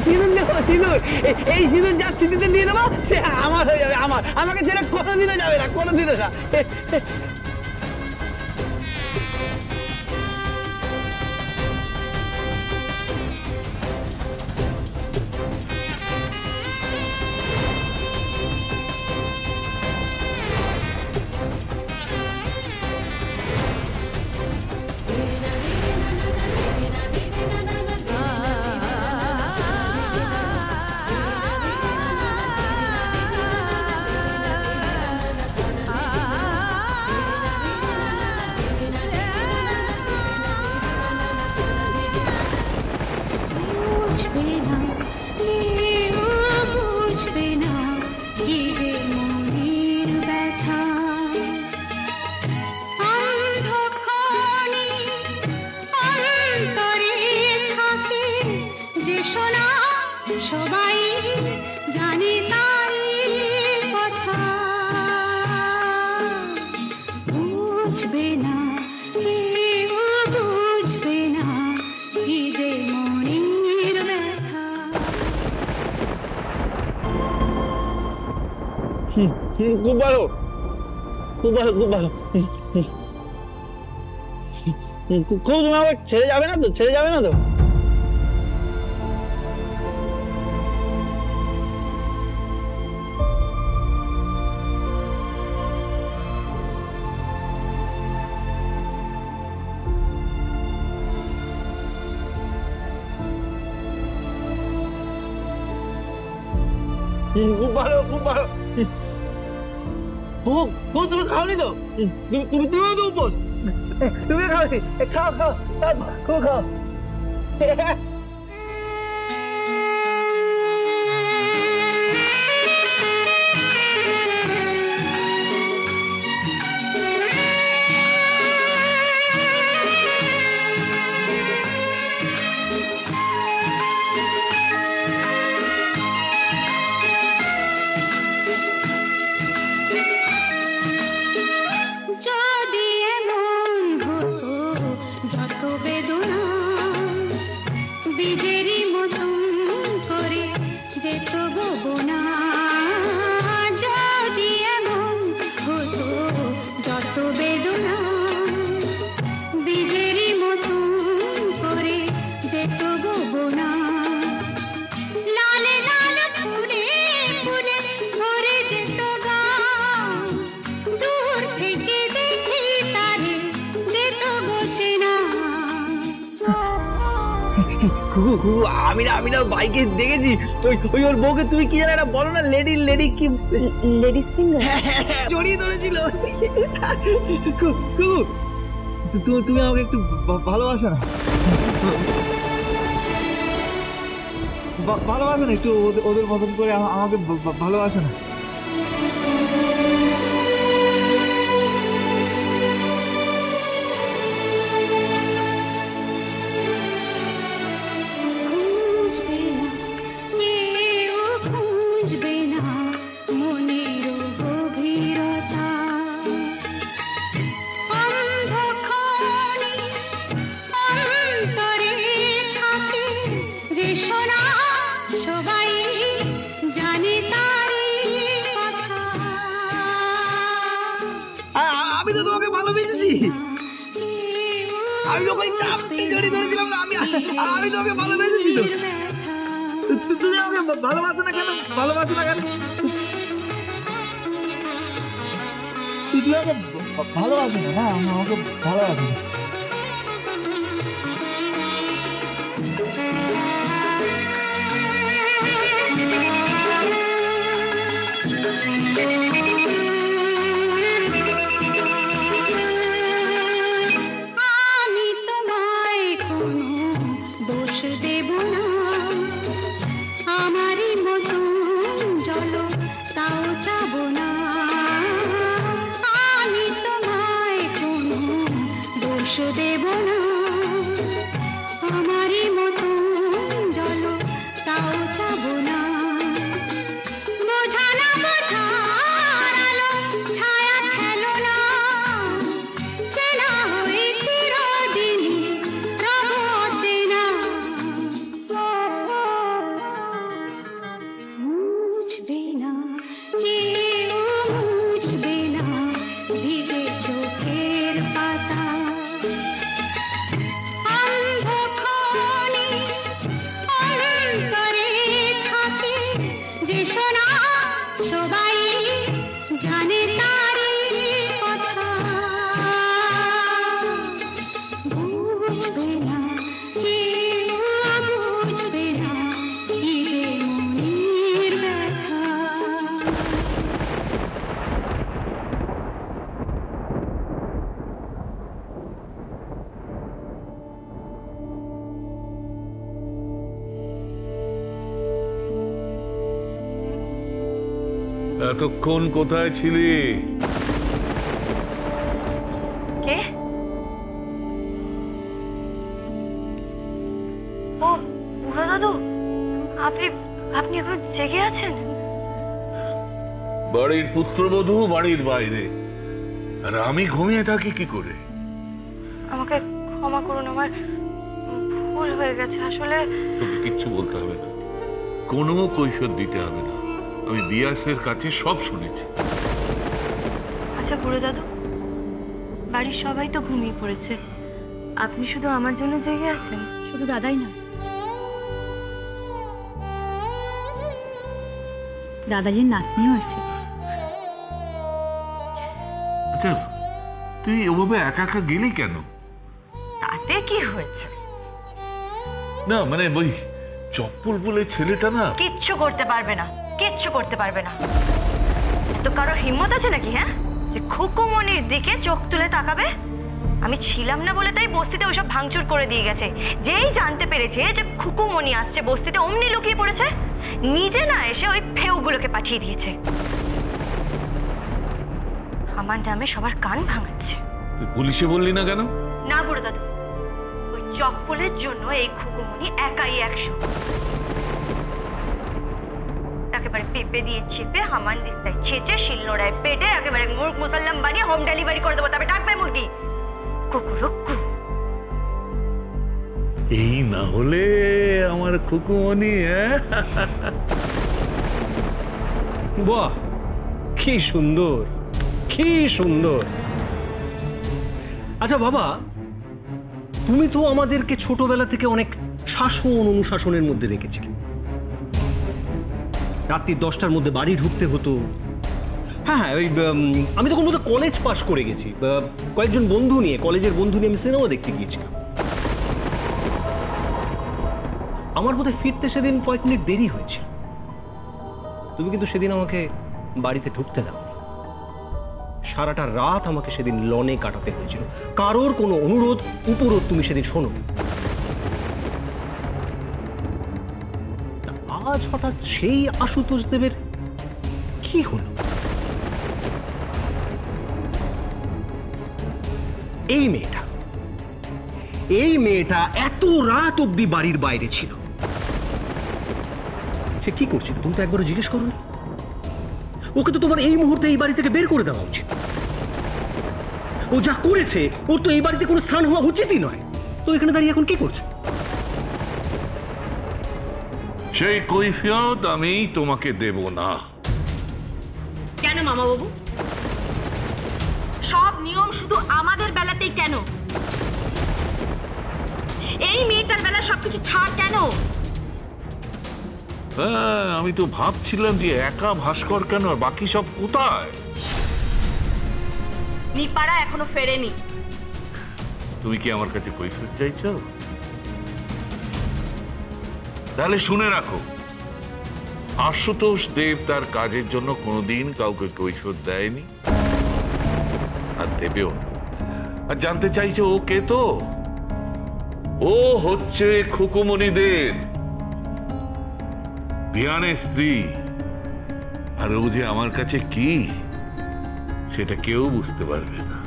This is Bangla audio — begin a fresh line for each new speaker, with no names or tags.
সিঁদুর দেবো, সিঁদুর। এই সিঁদুর যা স্মৃতিতে দিয়ে দেবো সে আমার হয়ে যাবে, আমার। আমাকে ছেড়ে কোনোদিনও যাবে না, কোনোদিনও না।
সবাই জানে তাই কথা, বুঝবে না কেউ, বুঝবে না কি যে মনের ব্যথা।
খুব ভালো, খুব ভালো, খুব ভালো। খুব, তুমি আমাকে ছেড়ে যাবে না তো? ছেড়ে যাবে না তো? খুব ভালো, খুব ভালো। তুমি খাওনি তো? তুমিও তো উপোস, তুমি খাওনি? খাও, খাও, খুব খাও। আমি না বাইকে দেখেছি, ওই ওর বউকে তুমি কি জানো বলো না, লেডি কি
লেডিস ফিঙ্গার
জড়িয়ে ধরেছিল। তুমি আমাকে একটু ভালোবাসো না? ভালোবাসো না একটু, ওদের পছন্দ করে আমাকে ভালোবাসো না? আমি তো তোমাকে ভালোবেসেছি, আমি তো ওই চাপটি জড়িয়ে ধরেছিলাম না, আমি তোমাকে ভালোবেসেছি তো। তুমি আমাকে ভালোবাসো না কেন? ভালোবাসো না কেন? তুমি আমাকে ভালোবাসো না? না, আমাকে ভালোবাসো না।
সবাই জানে তারি কথা, বুঝবে না কেউ, বুঝবে না কি যে মনের ব্যথা।
এতক্ষণ কোথায় ছিলি?
কে? ও বুড়ো দাদু, আপনি আপনি এখনো জেগে আছেন?
বাড়ির পুত্রবধূ বাড়ির বাইরে, আর আমি ঘুমিয়ে থাকি কি করে?
আমাকে ক্ষমা করুন, আমার ভুল হয়ে গেছে আসলে।
তোকে কিচ্ছু বলতে হবে না, কোনো কৈফিয়ত দিতে হবে না। আমি বিয়াসের কাছে সব শুনেছি।
আচ্ছা বুড়ো দাদু, বাড়ির সবাই তো ঘুমিয়ে পড়েছে, আপনি শুধু আমার জন্য জেগে আছেন?
শুধু দাদাই না, দাদাজির নাতনিও আছে।
আচ্ছা, তুই ওভাবে একা একা গেলি কেন?
তাতে কি হয়েছে?
না মানে ওই চপ্পল বলে ছেলেটা না,
কিচ্ছু করতে পারবে না, কিচ্ছু করতে পারবে না। এত কারোর হিম্মত আছে নাকি, হ্যাঁ, যে খুকুমনির দিকে চোখ তুলে তাকাবে? আমি ছিলাম না বলে তাই বস্তিতে ওইসব ভাঙচুর করে দিয়ে গেছে। যেই জানতে পেরেছে যে খুকুমনি আসছে বস্তিতে, অমনি লুকিয়ে পড়েছে, নিজে না এসে ওই ফেউগুলোকে পাঠিয়ে দিয়েছে। আমার নামে সবার কান ভাঙাচ্ছে।
তুই পুলিশে বললি না কেন?
না বুড়ো দাদু, ওই চপ্পলের জন্য এই খুকুমনি একাই 100। একেবারে পেঁপে দিয়ে চেপে, হামান দিস্তায় ছেঁচে, শিলনোড়ায় পেটে, একেবারে মুরগ মুসাল্লাম বানিয়ে হোম ডেলিভারি করে দেবো। তবে ডাকবে মুরগি কুকুরুক্কু।
এই না হলে আমার খুকুমনি।
বাহ, কি সুন্দর, কি সুন্দর। আচ্ছা বাবা, তুমি তো আমাদেরকে ছোটবেলা থেকে অনেক শাসন অনুশাসনের মধ্যে রেখেছিলে। রাত্রি 10টার মধ্যে বাড়ি ঢুকতে হতো। হ্যাঁ, ওই আমি তখন বোধহয় কলেজ পাশ করে গেছি, কয়েকজন বন্ধু নিয়ে, কলেজের বন্ধু নিয়ে আমি সিনেমা দেখতে গিয়েছিলাম। আমার বোধহয় ফিরতে সেদিন কয়েক মিনিট দেরি হয়েছিল। তুমি কিন্তু সেদিন আমাকে বাড়িতে ঢুকতে দাও। সারাটা রাত আমাকে সেদিন লনে কাটাতে হয়েছিল। কারোর কোনো অনুরোধ উপরোধ তুমি সেদিন শোনো। আজ হঠাৎ সেই আশুতোষ দেবের কি হলো? এই মেয়েটা এত রাত অব্দি বাড়ির বাইরে ছিল। সে কি করছিল তুমি তো একবারও জিজ্ঞেস করোনি? ওকে তো তোমার এই মুহূর্তে এই বাড়ি থেকে বের করে দেওয়া উচিত। ও যা করেছে, ওর তো এই বাড়িতে কোনো স্থান হওয়া উচিতই নয়। তো এখানে দাঁড়িয়ে এখন কি করছে?
সেই কৈফিয়ত আমি তোমাকে দেব না।
কেন মামা বাবু? সব নিয়ম শুধু আমাদের বেলাতেই কেন? এই মেয়েটার বেলা সবকিছু ছাড় কেন?
হ্যাঁ, আমি তো ভাবছিলাম যে একা ভাস্কর কেন, আর বাকি সব কোথায়?
নিপাড়া এখনো ফেরেনি।
তুমি কি আমার কাছে কৈফিয়ত চাইছো? তাহলে শুনে রাখো, আশুতোষ দেব তার কাজের জন্য কোনোদিন কাউকে কৈফিয়ত দেয়নি, আর দেবেও না। আর জানতে চাইছে ও কে? তো ও হচ্ছে খুকুমনিদের বিয়ানের স্ত্রী। আর ও যে আমার কাছে কি, সেটা কেউ বুঝতে পারবে না।